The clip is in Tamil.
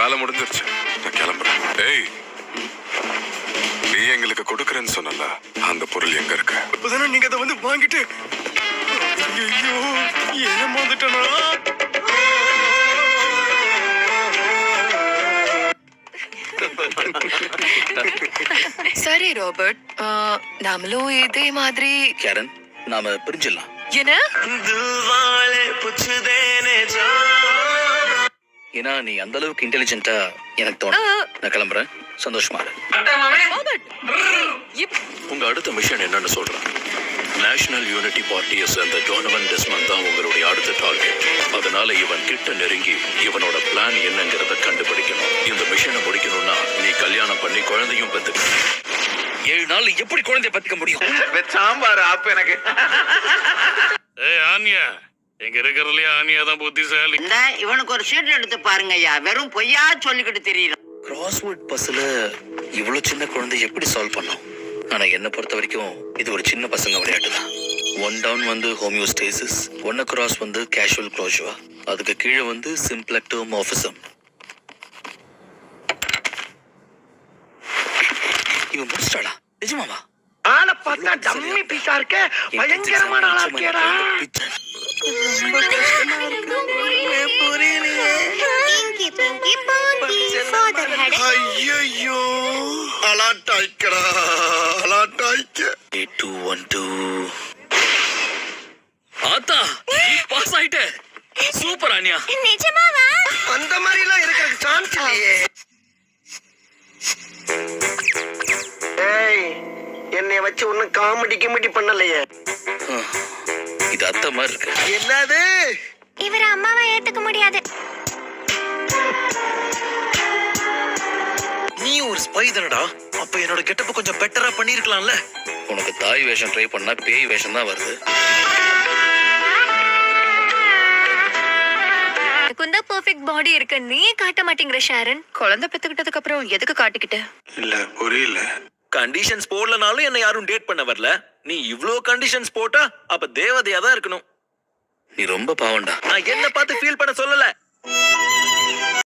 வேலை முடிஞ்சிருச்சு, நான் கிளம்புறேன். ஏய், நீ எங்களுக்கு கொடுக்கறேன்னு சொன்னல, அந்த பொருள் எங்க இருக்கு? இப்பதானே நீங்க அதை வந்து வாங்கிட்டு ஐயோ ஏமாந்துட்டனா? சரி ராபர்ட், நாமளும் இதே மாதிரி கேரன், நாம பிரிஞ்சிடலாம். என்ன? ஏன்னா நீ அந்த அளவுக்கு இன்டெலிஜென்ட்டா எனக்கு தோணும். நான் கிளம்புறேன். சந்தோஷமா இரு. ராபர்ட், உங்க அடுத்த மிஷன் என்னன்னு சொல்றேன். நேஷனல் யூனிட்டி பார்ட்டியை சேர்ந்த டோனவன் டெஸ்மண்ட் தான் உங்களுடைய அடுத்த டார்கெட். அதனால இவன் கிட்ட நெருங்கி இவனோட பிளான் என்னங்கிறத கண்டுபிடிக்கணும். இந்த மிஷனை முடிக்கணும்னா நீ கல்யாணம் பண்ணி குழந்தையும் பெத்துக்கணும். 7 நாள் எப்படி குழந்தைய பத்திக்க முடியும்? சாம்பார் அப்ப எனக்கு ஆனியா எங்க இருக்கிறதுலயே ஆனியா தான் புத்திசாலி. இந்த இவனுக்கு ஒரு சீட் எடுத்து பாருங்க ஐயா, வெறும் பொய்யா சொல்லிக்கிட்டு தெரியல. கிராஸ்வேர்ட் பஸ்ல இவ்வளவு சின்ன குழந்தை எப்படி சால்வ் பண்ணும்? ஆனா என்ன பொறுத்த வரைக்கும் இது ஒரு சின்ன பசங்க விளையாட்டு தான். 1 டவுன் வந்து ஹோமியோஸ்டேசிஸ், 1 அக்ராஸ் வந்து கேஷுவல் க்ளோஷுவா, அதுக்கு கீழே வந்து சிம்ப்ளக்டோமார்பிசம். இவன் முடிச்சிட்டாளா? நிஜமாவா? ஆளை பார்த்தா டம்மி பீஸா இருக்க, பயங்கரமான ஆளா இருக்கேடா. ஐயோ அலாட்டாய்க்கடா, அலாட்டாய்க்க. 8212 ஆத்தா, நீ பாஸ் ஆயிட்ட. சூப்பர் ஆனியா. நிஜமாவா? அந்த மாதிரி எல்லாம் இருக்கிறதுக்கு சான்ஸ் இல்லையே. ஏய், என்னைய வச்சு ஒன்னும் காமெடி கிமெடி பண்ணலையே. இது அத்தை மாதிரி இருக்கு. என்னது? இவர் அம்மாவை ஏத்துக்க முடியாது. நீ ஒரு ஸ்பை தானடா, அப்ப என்னோட கெட்டப்ப கொஞ்சம் பெட்டரா பண்ணிருக்கலாம்ல. உனக்கு தாய் வேஷம் ட்ரை பண்ணா பேய் வேஷம் தான் வருது. குந்தா பெர்ஃபெக்ட் பாடி இருக்கு, நீ காட்ட மாட்டேங்கிற ஷாரன். குழந்தை பெத்துக்கிட்டதுக்கு அப்புறம் எதுக்கு காட்டிக்கிட்ட? இல்ல புரியல. கண்டிஷன்ஸ் போடலனாலும் என்ன யாரும் டேட் பண்ண வரல. நீ இவ்ளோ கண்டிஷன்ஸ் போட்டா அப்ப தேவதையா தான் இருக்கணும். நீ ரொம்ப பாவண்டா. நான் என்ன பார்த்து ஃபீல் பண்ண சொல்லல.